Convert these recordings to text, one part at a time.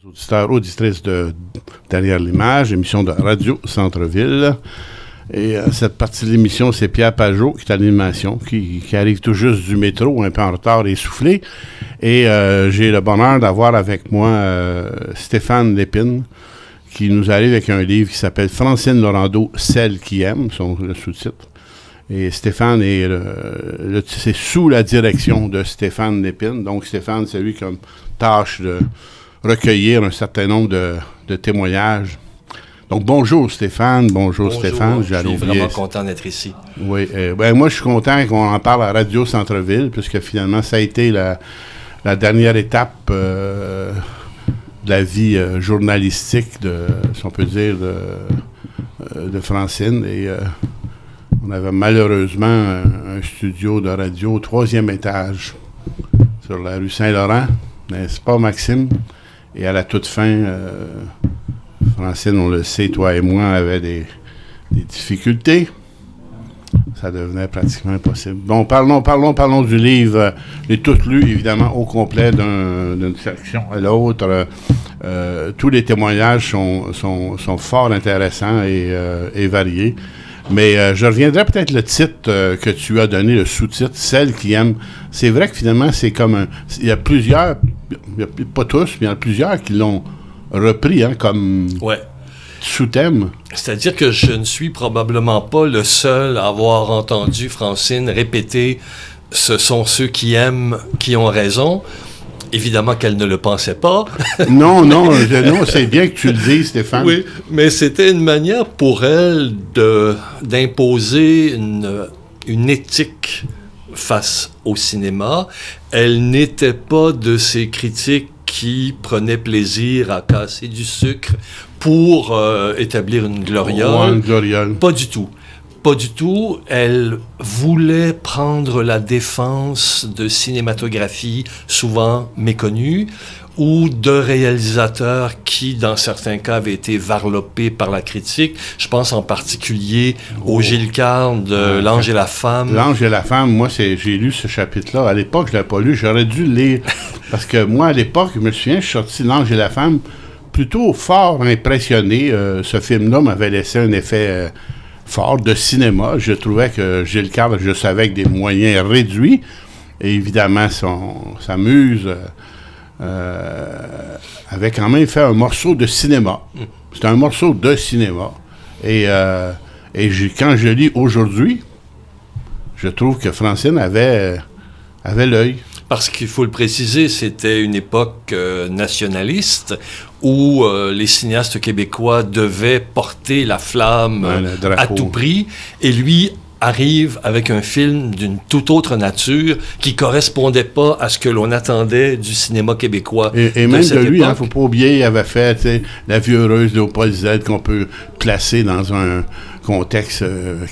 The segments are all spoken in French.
Auditeurs, auditrices de Derrière l'image, émission de Radio Centre-Ville. Et cette partie de l'émission, c'est Pierre Pajot qui est à l'animation, qui arrive tout juste du métro, un peu en retard et essoufflé. Et j'ai le bonheur d'avoir avec moi Stéphane Lépine, qui nous arrive avec un livre qui s'appelle Francine Lorando, Celle qui aime, le sous-titre. Et Stéphane c'est sous la direction de Stéphane Lépine. Donc Stéphane, c'est lui qui a une tâche de recueillir un certain nombre de témoignages. Donc, bonjour Stéphane. Bonjour Stéphane. Je suis vraiment content d'être ici. Oui. Moi, je suis content qu'on en parle à Radio Centre-Ville, puisque finalement, ça a été la dernière étape de la vie journalistique, si on peut dire, de Francine. Et on avait malheureusement un studio de radio au 3e étage, sur la rue Saint-Laurent, n'est-ce pas, Maxime? Et à la toute fin, Francine, on le sait, toi et moi, avait des difficultés. Ça devenait pratiquement impossible. Bon, parlons du livre. J'ai tout lu, évidemment, au complet d'une section à l'autre. Tous les témoignages sont fort intéressants et variés. Mais je reviendrai peut-être le titre que tu as donné, le sous-titre, Celle qui aime. C'est vrai que finalement, c'est comme il y a plusieurs, pas tous, mais il y en a plusieurs qui l'ont repris comme sous-thème. C'est-à-dire que je ne suis probablement pas le seul à avoir entendu Francine répéter « Ce sont ceux qui aiment qui ont raison ». Évidemment qu'elle ne le pensait pas. Non, c'est bien que tu le dises, Stéphane. Oui, mais c'était une manière pour elle d'imposer une éthique face au cinéma. Elle n'était pas de ces critiques qui prenaient plaisir à casser du sucre pour établir une gloriole. Une gloriole. Pas du tout. Pas du tout. Elle voulait prendre la défense de cinématographie souvent méconnue ou de réalisateurs qui, dans certains cas, avaient été varlopés par la critique. Je pense en particulier au Gilles Carle de L'Ange et la femme. L'Ange et la femme, moi, j'ai lu ce chapitre-là. À l'époque, je ne l'avais pas lu. J'aurais dû le lire. Parce que moi, à l'époque, je me souviens, je suis sorti L'Ange et la femme plutôt fort impressionné. Ce film-là m'avait laissé un effet fort de cinéma. Je trouvais que Gilles Carle, je savais, avec des moyens réduits. Et évidemment, sa muse avait quand même fait un morceau de cinéma. C'était un morceau de cinéma. Et quand je lis aujourd'hui, je trouve que Francine avait l'œil. Parce qu'il faut le préciser, c'était une époque nationaliste où les cinéastes québécois devaient porter la flamme à tout prix. Et lui arrive avec un film d'une toute autre nature qui correspondait pas à ce que l'on attendait du cinéma québécois. Et même de lui, il ne faut pas oublier, il avait fait La Vie heureuse de Léopold Z qu'on peut placer dans un contexte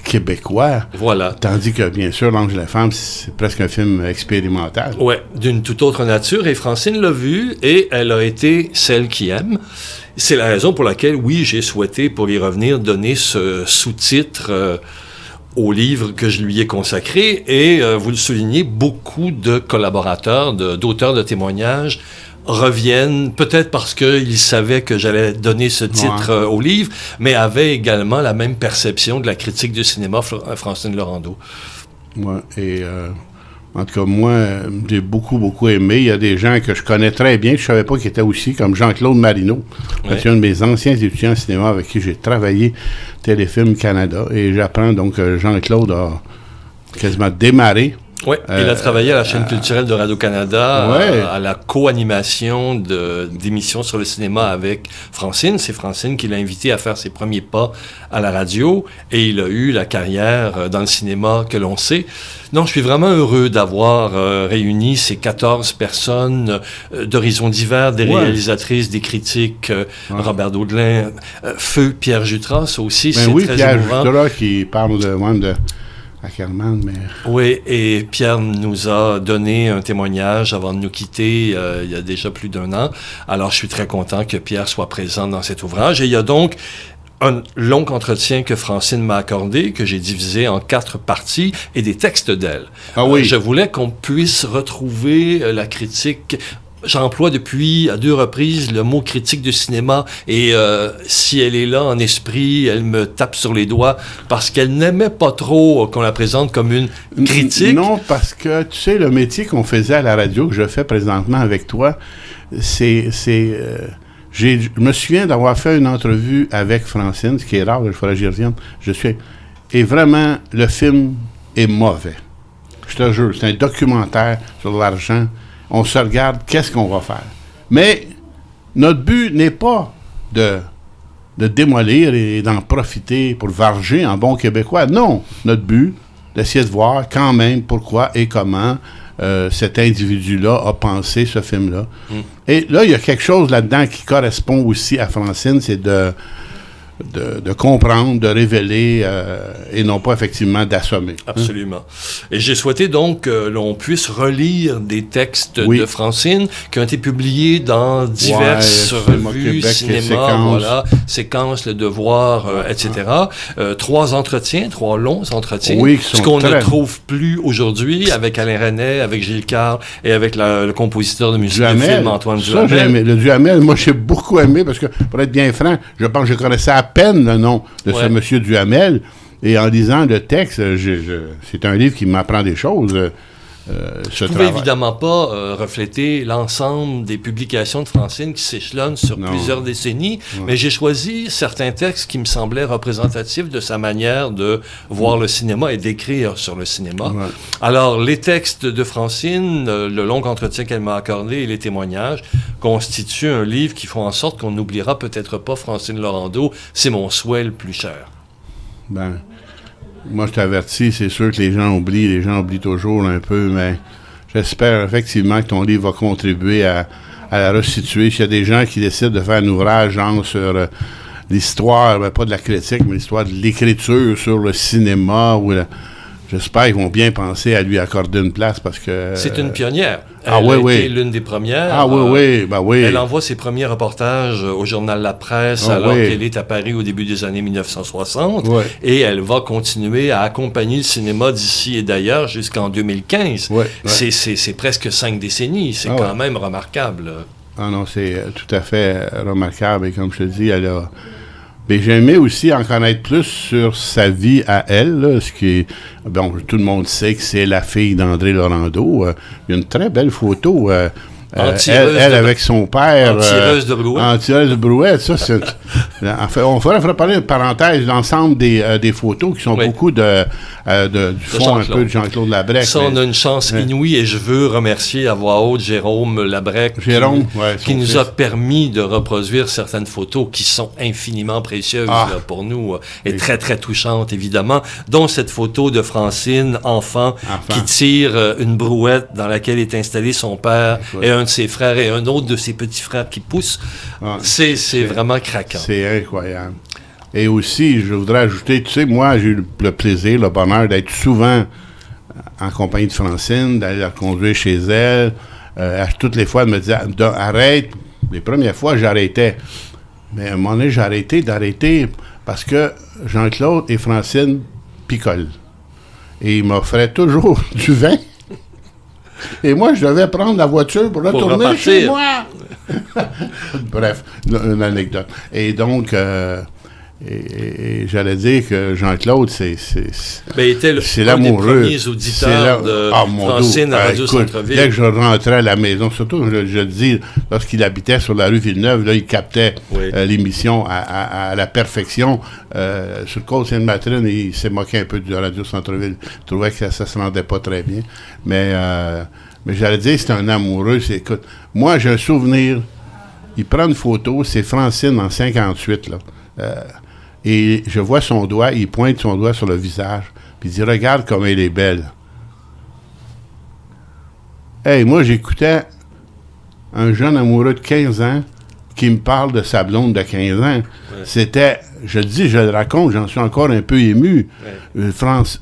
québécois. Voilà. Tandis que, bien sûr, L'Ange et la femme, c'est presque un film expérimental. Oui, d'une toute autre nature. Et Francine l'a vu et elle a été celle qui aime. C'est la raison pour laquelle, oui, j'ai souhaité, pour y revenir, donner ce sous-titre au livre que je lui ai consacré. Et vous le soulignez, beaucoup de collaborateurs, d'auteurs de témoignages reviennent, peut-être parce qu'ils savaient que j'allais donner ce titre au livre, mais avaient également la même perception de la critique du cinéma, Francine Lorando. Oui, et en tout cas, moi, j'ai beaucoup aimé. Il y a des gens que je connais très bien, que je ne savais pas qu'ils étaient aussi, comme Jean-Claude Marino. C'est un de mes anciens étudiants en cinéma avec qui j'ai travaillé Téléfilm Canada. Et j'apprends donc que Jean-Claude a quasiment démarré. Oui, il a travaillé à la chaîne culturelle de Radio-Canada, à la co-animation d'émissions sur le cinéma avec Francine. C'est Francine qui l'a invité à faire ses premiers pas à la radio et il a eu la carrière dans le cinéma que l'on sait. Non, je suis vraiment heureux d'avoir réuni ces 14 personnes d'horizons divers, des réalisatrices, des critiques, Robert Daudelin, Feu Pierre Jutras aussi, c'est très Pierre émouvant. Jutras qui parle de Ackerman, mais... Oui, et Pierre nous a donné un témoignage avant de nous quitter il y a déjà plus d'1 an. Alors, je suis très content que Pierre soit présent dans cet ouvrage. Et il y a donc un long entretien que Francine m'a accordé, que j'ai divisé en 4 parties, et des textes d'elle. Ah oui. Je voulais qu'on puisse retrouver la critique j'emploie depuis à 2 reprises le mot critique de cinéma et si elle est là en esprit, elle me tape sur les doigts parce qu'elle n'aimait pas trop qu'on la présente comme une critique. Non, parce que, tu sais, le métier qu'on faisait à la radio, que je fais présentement avec toi, je me souviens d'avoir fait une entrevue avec Francine, ce qui est rare, il faudrait que j'y revienne. Et vraiment, le film est mauvais. Je te jure, c'est un documentaire sur l'argent. On se regarde, qu'est-ce qu'on va faire? Mais notre but n'est pas de démolir et d'en profiter pour varger en bon québécois. Non, notre but, d'essayer de voir quand même pourquoi et comment cet individu-là a pensé ce film-là. Et là, il y a quelque chose là-dedans qui correspond aussi à Francine, c'est de comprendre, de révéler et non pas effectivement d'assommer. Absolument. Et j'ai souhaité donc que l'on puisse relire des textes de Francine qui ont été publiés dans diverses revues, cinéma, Séquences, Le Devoir, etc. 3 longs entretiens, ce qu'on ne trouve plus aujourd'hui avec Alain Resnais, avec Gilles Carle et avec le compositeur de musique de film, Antoine Duhamel. Le Duhamel, moi j'ai beaucoup aimé parce que, pour être bien franc, je pense que je connaissais à peine le nom de ce monsieur Duhamel. Et en lisant le texte, c'est un livre qui m'apprend des choses. Je ne pouvais évidemment pas refléter l'ensemble des publications de Francine qui s'échelonnent sur plusieurs décennies, mais j'ai choisi certains textes qui me semblaient représentatifs de sa manière de voir le cinéma et d'écrire sur le cinéma. Ouais. Alors, les textes de Francine, le long entretien qu'elle m'a accordé et les témoignages constituent un livre qui font en sorte qu'on n'oubliera peut-être pas Francine Laurando. C'est mon souhait le plus cher. Moi, je t'avertis, c'est sûr que les gens oublient toujours un peu, mais j'espère effectivement que ton livre va contribuer à la restituer. S'il y a des gens qui décident de faire un ouvrage genre sur l'histoire, pas de la critique, mais l'histoire de l'écriture sur le cinéma, j'espère qu'ils vont bien penser à lui accorder une place parce que... C'est une pionnière. Elle a été l'une des premières. Oui. Elle envoie ses premiers reportages au journal La Presse alors qu'elle est à Paris au début des années 1960. Et elle va continuer à accompagner le cinéma d'ici et d'ailleurs jusqu'en 2015. C'est presque 5 décennies. C'est quand même remarquable. Ah non, c'est tout à fait remarquable. Et comme je te dis, elle a... Mais j'aimais aussi en connaître plus sur sa vie à elle, là, ce qui est... Bon, tout le monde sait que c'est la fille d'André Laurando. Il y a une très belle photo. Elle avec son père. En tireuse de brouette. En tireuse de brouette, ça, c'est... En fait, on ferait parler une parenthèse de l'ensemble des photos qui sont beaucoup du fond un peu de Jean-Claude Labrec. Ça, on a une chance inouïe et je veux remercier à voix haute Jérôme Labrec qui nous a permis de reproduire certaines photos qui sont infiniment précieuses pour nous et très, très touchantes, évidemment, dont cette photo de Francine, enfant. Qui tire une brouette dans laquelle est installé son père et un de ses frères et un autre de ses petits frères qui poussent. C'est vraiment craquant. C'est incroyable. Et aussi, je voudrais ajouter, tu sais, moi, j'ai eu le plaisir, le bonheur d'être souvent en compagnie de Francine, d'aller la conduire chez elle. Toutes les fois, elle me disait, arrête. Les premières fois, j'arrêtais. Mais à un moment donné, j'ai d'arrêter parce que Jean-Claude et Francine picolent. Et ils m'offraient toujours du vin. Et moi, je devais prendre la voiture pour retourner chez moi. Bref, une anecdote. Et donc, et j'allais dire que Jean-Claude, c'est l'amoureux. Un des premiers auditeurs de Francine à Radio Centre-Ville. Dès que je rentrais à la maison, surtout, je le dis, lorsqu'il habitait sur la rue Villeneuve, là, il captait l'émission à la perfection. Sur le côte Sainte-Matrine, il s'est moqué un peu de Radio Centre-Ville. Il trouvait que ça se rendait pas très bien. Mais j'allais dire, c'est un amoureux. Écoute, moi, j'ai un souvenir. Il prend une photo, c'est Francine en 58, là. Et je vois son doigt, il pointe son doigt sur le visage, puis il dit « Regarde comme elle est belle. » Hey, moi, j'écoutais un jeune amoureux de 15 ans qui me parle de sa blonde de 15 ans. C'était, je le dis, je le raconte, j'en suis encore un peu ému.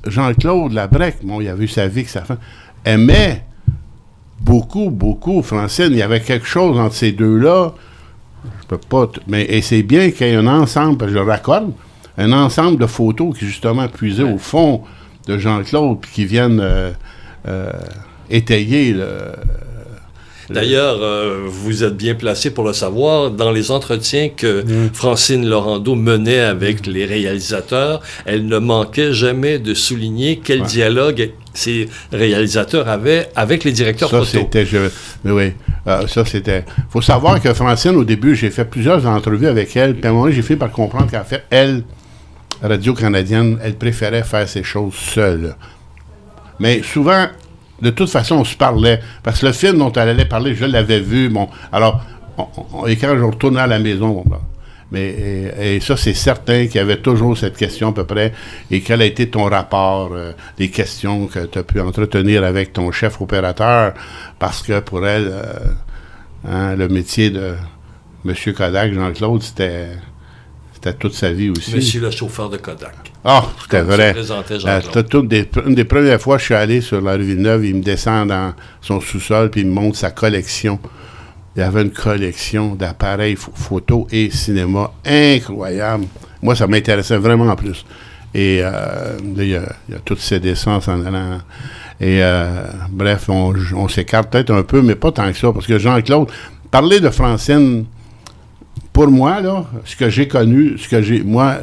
Jean-Claude Labrec, il a vu sa vie que sa femme, aimait beaucoup, beaucoup Francine. Il y avait quelque chose entre ces deux-là. Je peux pas... et c'est bien qu'il y ait un ensemble, je le raccorde, un ensemble de photos qui, justement, puisaient au fond de Jean-Claude puis qui viennent étayer D'ailleurs, vous êtes bien placé pour le savoir. Dans les entretiens que Francine Laurando menait avec les réalisateurs, elle ne manquait jamais de souligner quel dialogue ces réalisateurs avaient avec les directeurs photo. Ça, c'était... Il faut savoir que Francine, au début, j'ai fait plusieurs entrevues avec elle, puis à un moment, j'ai fini par comprendre qu'en fait, elle, Radio-Canadienne, elle préférait faire ces choses seule. Mais souvent... De toute façon, on se parlait. Parce que le film dont elle allait parler, je l'avais vu. Bon, alors, et quand je retournais à la maison, et ça, c'est certain qu'il y avait toujours cette question à peu près. Et quel a été ton rapport, les questions que tu as pu entretenir avec ton chef opérateur? Parce que pour elle, le métier de M. Kodak, Jean-Claude, c'était toute sa vie aussi. Monsieur le chauffeur de Kodak. Ah, c'était vrai. Une des premières fois que je suis allé sur la rue Villeneuve, il me descend dans son sous-sol puis il me montre sa collection. Il y avait une collection d'appareils photo et cinéma incroyable. Moi, ça m'intéressait vraiment en plus. Et il y a toutes ces descentes en allant. Et bref, on s'écarte peut-être un peu, mais pas tant que ça, parce que Jean-Claude, parler de Francine, pour moi, là, ce que j'ai connu, moi,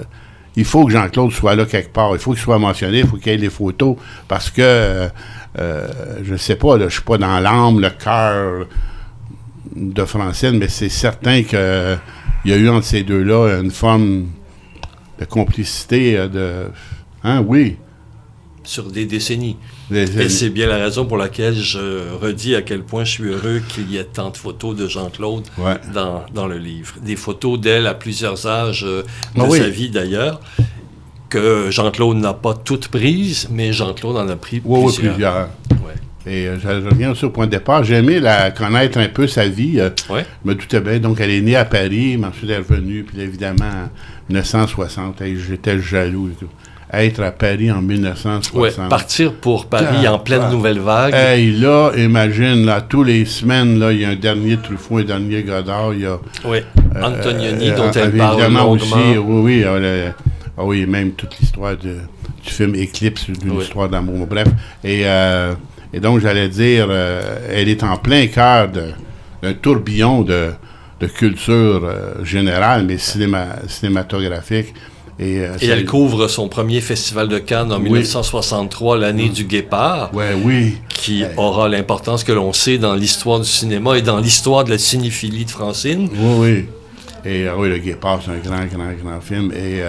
il faut que Jean-Claude soit là quelque part. Il faut qu'il soit mentionné, il faut qu'il y ait les photos, parce que, je ne sais pas, là, je ne suis pas dans l'âme, le cœur de Francine, mais c'est certain qu'il y a eu entre ces deux-là une forme de complicité, oui. Sur des décennies. Et c'est bien la raison pour laquelle je redis à quel point je suis heureux qu'il y ait tant de photos de Jean-Claude dans le livre. Des photos d'elle à plusieurs âges de sa vie d'ailleurs, que Jean-Claude n'a pas toutes prises, mais Jean-Claude en a pris plusieurs. Oui, plusieurs. Ouais. Et je reviens aussi au point de départ. J'ai aimé connaître un peu sa vie. Je me doutais bien. Donc, elle est née à Paris, mais ensuite elle est revenue. Puis évidemment, en 1960, j'étais jaloux et tout. Être à Paris en 1960. Oui, partir pour Paris en pleine nouvelle vague. Hey, là, imagine, là, tous les semaines, là, il y a un dernier Truffaut, un dernier Godard, il y a... Oui, Antonioni, dont elle parle longuement. Aussi, oui, même toute l'histoire du film Éclipse, d'une histoire d'amour, bref. Et donc, j'allais dire, elle est en plein cœur d'un tourbillon de culture générale, mais cinématographique. Et elle couvre son premier festival de Cannes en 1963, l'année du Guépard, qui aura l'importance que l'on sait dans l'histoire du cinéma et dans l'histoire de la cinéphilie de Francine. Oui. Et le Guépard, c'est un grand film. Et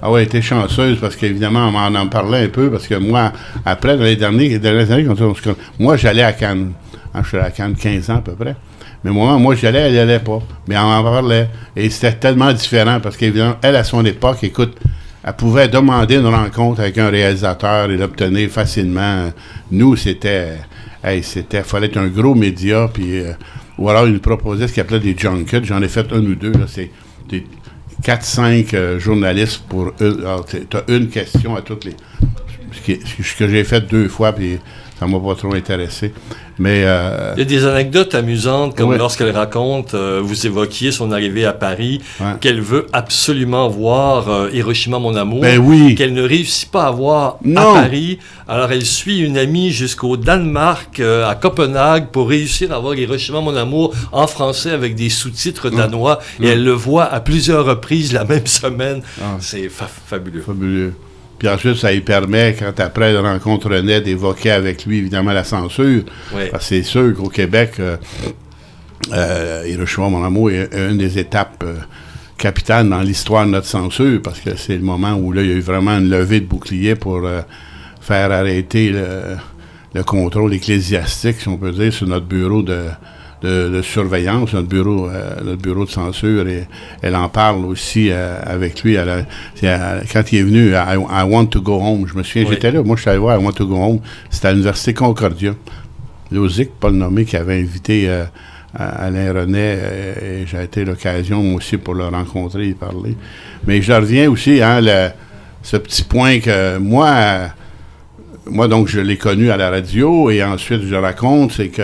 elle était chanceuse parce qu'évidemment, on en parlait un peu, parce que moi, après, dans les dernières années, moi, j'allais à Cannes. Je suis allé à Cannes 15 ans à peu près. Mais moi, j'y allais, elle n'y allait pas. Mais on en parlait. Et c'était tellement différent parce qu'évidemment, elle, à son époque, écoute, elle pouvait demander une rencontre avec un réalisateur et l'obtenir facilement. Nous, fallait être un gros média, puis, ou alors il nous proposait ce qu'il appelait des junkets. J'en ai fait un ou deux, là. C'est des 4-5 journalistes pour tu as une question à toutes les... Ce que j'ai fait 2 fois, puis ça m'a pas trop intéressé. Mais il y a des anecdotes amusantes, comme lorsqu'elle raconte, vous évoquiez son arrivée à Paris, qu'elle veut absolument voir Hiroshima, mon amour, qu'elle ne réussit pas à voir à Paris. Alors elle suit une amie jusqu'au Danemark, à Copenhague, pour réussir à voir Hiroshima, mon amour en français avec des sous-titres danois, et elle le voit à plusieurs reprises la même semaine. C'est fabuleux. Fabuleux. Puis ensuite, ça lui permet, quand après la rencontre naît, d'évoquer avec lui, évidemment, la censure. Parce que c'est sûr qu'au Québec, Hiroshima, mon amour, est une des étapes capitales dans l'histoire de notre censure, parce que c'est le moment où là, il y a eu vraiment une levée de bouclier pour faire arrêter le contrôle ecclésiastique, si on peut dire, sur notre bureau de surveillance, notre bureau de censure, et elle en parle aussi avec lui. Quand il est venu à I Want to Go Home, je me souviens, j'étais là, moi je suis allé voir I Want to Go Home, c'était à l'Université Concordia. Lozic, pas le nommé, qui avait invité Alain René, et j'ai été l'occasion, moi aussi, pour le rencontrer et parler. Mais je reviens aussi, ce petit point que moi, donc, je l'ai connu à la radio, et ensuite, je raconte, c'est que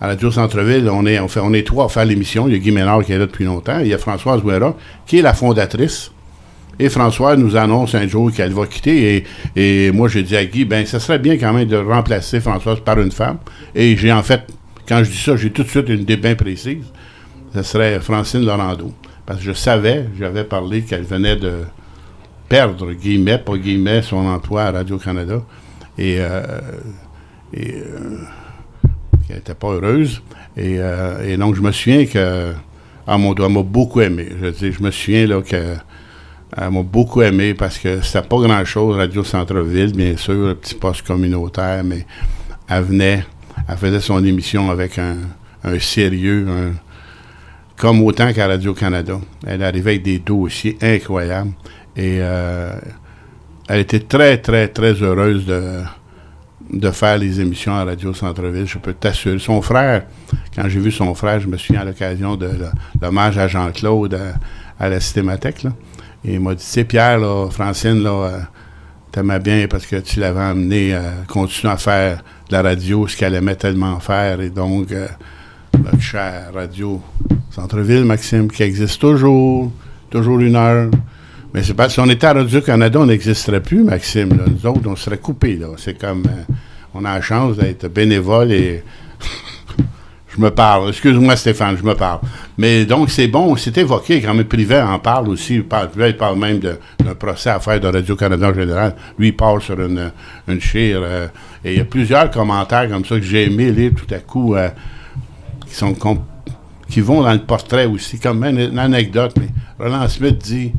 à Radio Centre-Ville, on est 3 à faire l'émission. Il y a Guy Ménard qui est là depuis longtemps. Il y a Françoise Ouéra, qui est la fondatrice. Et Françoise nous annonce un jour qu'elle va quitter. Et moi, j'ai dit à Guy, ça serait bien quand même de remplacer Françoise par une femme. Et j'ai en fait quand je dis ça, j'ai tout de suite une idée bien précise. Ce serait Francine Lorando. Parce que j'avais parlé qu'elle venait de perdre, guillemets, pas guillemets, son emploi à Radio-Canada. Et qu'elle n'était pas heureuse. Et donc, je me souviens que... elle m'a beaucoup aimé. Je me souviens là, qu'elle m'a beaucoup aimé parce que c'était pas grand-chose, Radio Centre-Ville, bien sûr, un petit poste communautaire, mais elle faisait son émission avec un sérieux, comme autant qu'à Radio-Canada. Elle arrivait avec des dossiers incroyables. Et elle était très, très, très heureuse de faire les émissions à Radio Centre-Ville, je peux t'assurer. Son frère, quand j'ai vu son frère, je me souviens à l'occasion de l'hommage à Jean-Claude à la Cinémathèque, là, et il m'a dit, tu sais, Pierre, là, Francine, là, t'aimais bien parce que tu l'avais amené à continuer à faire de la radio, ce qu'elle aimait tellement faire, et donc, notre chère Radio Centre-Ville, Maxime, qui existe toujours 1 heure. Mais c'est pas si on était à Radio-Canada, on n'existerait plus, Maxime. Là. Nous autres, on serait coupés. Là. C'est comme... on a la chance d'être bénévole et... je me parle. Excuse-moi, Stéphane, je me parle. Mais donc, c'est bon. C'est évoqué. Quand même, Privé en parle aussi. Il parle même d'un procès à faire de Radio-Canada en général. Lui, il parle sur une chire. Et il y a plusieurs commentaires comme ça que j'ai aimé lire tout à coup qui vont dans le portrait aussi. Comme une anecdote. Mais Roland Smith dit...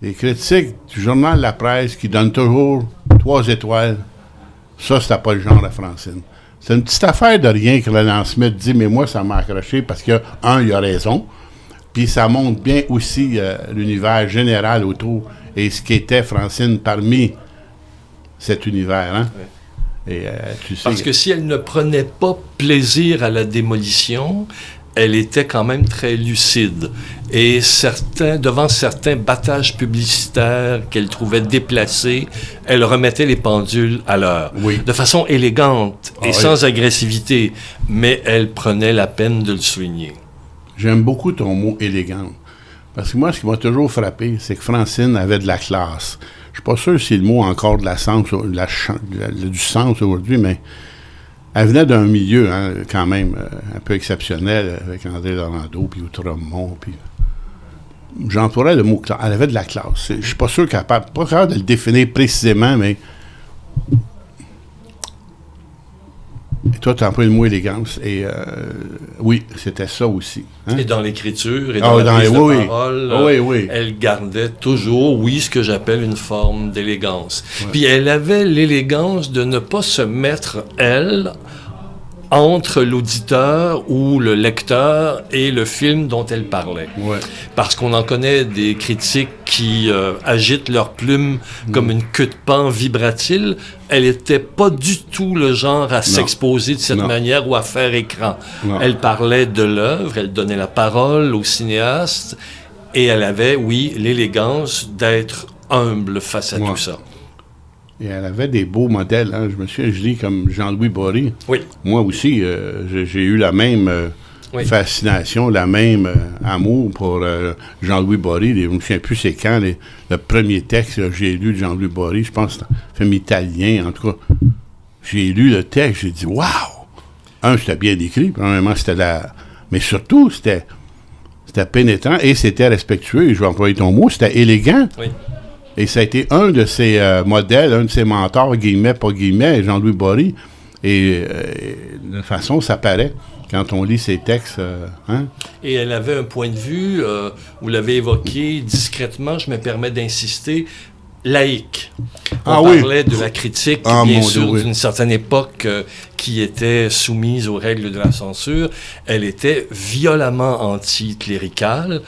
Les critiques du journal La Presse qui donnent toujours 3 étoiles, ça, c'était pas le genre à Francine. C'est une petite affaire de rien que Roland Smith dit, mais moi, ça m'a accroché parce que, il a raison, puis ça montre bien aussi l'univers général autour et ce qu'était Francine parmi cet univers. Hein? Oui. Et, tu sais, parce que si elle ne prenait pas plaisir à la démolition, elle était quand même très lucide. Et devant certains battages publicitaires qu'elle trouvait déplacés, elle remettait les pendules à l'heure. Oui. De façon élégante et sans agressivité, mais elle prenait la peine de le souligner. J'aime beaucoup ton mot « élégante ». Parce que moi, ce qui m'a toujours frappé, c'est que Francine avait de la classe. Je suis pas sûr si le mot a encore du sens aujourd'hui, mais... Elle venait d'un milieu, hein, quand même, un peu exceptionnel, avec André Laurando, puis Outremont, puis... J'emploierais le mot classe. Elle avait de la classe. Je suis pas sûr pas capable de le définir précisément, mais... Et toi, tu as employé le mot élégance. Et oui, c'était ça aussi. Hein? Et dans l'écriture, et dans la prise de parole, elle gardait toujours, ce que j'appelle une forme d'élégance. Ouais. Puis elle avait l'élégance de ne pas se mettre, elle, entre l'auditeur ou le lecteur et le film dont elle parlait. Ouais. Parce qu'on en connaît des critiques qui agitent leurs plumes comme une queue de paon vibratile. Elle n'était pas du tout le genre à s'exposer de cette manière ou à faire écran. Non. Elle parlait de l'œuvre, elle donnait la parole au cinéaste et elle avait, l'élégance d'être humble face à tout ça. Et elle avait des beaux modèles. Hein. Je me souviens, je lis comme Jean-Louis Bory. Oui. Moi aussi, j'ai eu la même fascination, la même amour pour Jean-Louis Bory. Je ne me souviens plus c'est quand le premier texte que j'ai lu de Jean-Louis Bory. Je pense que c'est un film italien. En tout cas, j'ai lu le texte, j'ai dit « Waouh! » C'était bien décrit. Premièrement, mais surtout, c'était pénétrant et c'était respectueux. Et je vais employer ton mot, c'était élégant. Oui. Et ça a été un de ses modèles, un de ses mentors, guillemets, pas guillemets, Jean-Louis Bory. Et de toute façon, ça paraît quand on lit ses textes. Hein? Et elle avait un point de vue, vous l'avez évoqué discrètement, je me permets d'insister, laïque. On parlait de la critique, bien sûr, d'une certaine époque qui était soumise aux règles de la censure. Elle était violemment anticléricale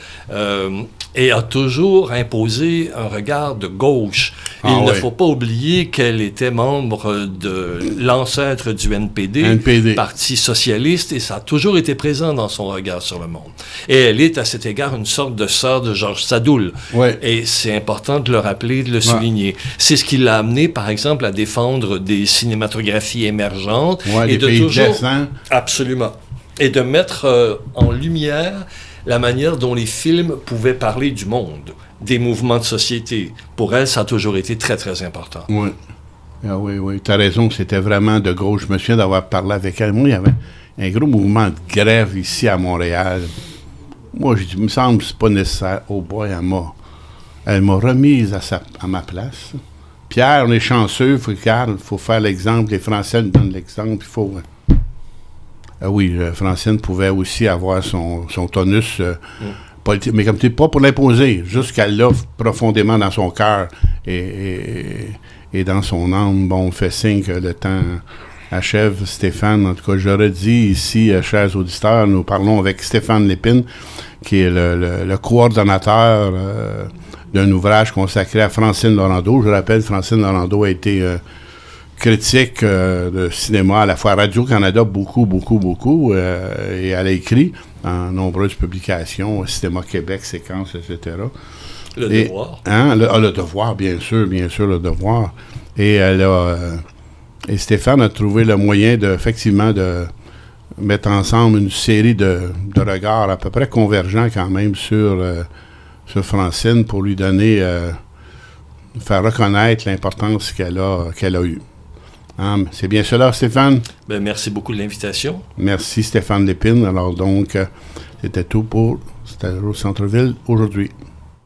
et a toujours imposé un regard de gauche. Il ne faut pas oublier qu'elle était membre de l'ancêtre du NPD, Parti socialiste, et ça a toujours été présent dans son regard sur le monde. Et elle est, à cet égard, une sorte de sœur de Georges Sadoul. Ouais. Et c'est important de le rappeler, de le souligner. C'est ce qui l'a amené, par exemple, à défendre des cinématographies émergentes. Et de toujours... Absolument. Et de mettre en lumière la manière dont les films pouvaient parler du monde, des mouvements de société. Pour elle, ça a toujours été très, très important. Oui. Ah oui, oui, tu as raison, c'était vraiment de gros. Je me souviens d'avoir parlé avec elle. Moi, il y avait un gros mouvement de grève ici à Montréal. Moi, j'ai dit, il me semble que c'est pas nécessaire. Oh boy, elle m'a remise à ma place. Pierre, on est chanceux, il faut faire l'exemple. Les Français nous donnent l'exemple. Il faut. Ah oui, Francine pouvait aussi avoir son tonus politique, mais comme tu dis, pas pour l'imposer, juste qu'elle l'offre profondément dans son cœur et dans son âme. Bon, on fait signe que le temps achève. Stéphane, en tout cas, j'aurais dit ici, chers auditeurs, nous parlons avec Stéphane Lépine, qui est le coordonnateur d'un ouvrage consacré à Francine Laurando. Je rappelle, Francine Laurando a été critique de cinéma à la fois Radio-Canada, beaucoup, et elle a écrit en nombreuses publications, Cinéma Québec, Séquences, etc. Devoir. Le Devoir, bien sûr, Le Devoir. Et et Stéphane a trouvé le moyen effectivement de mettre ensemble une série de regards à peu près convergents quand même sur Francine pour lui donner, faire reconnaître l'importance qu'elle a eue. C'est bien cela, Stéphane? Ben, merci beaucoup de l'invitation. Merci, Stéphane Lépine. Alors donc, c'était tout pour C'était au centre-ville aujourd'hui.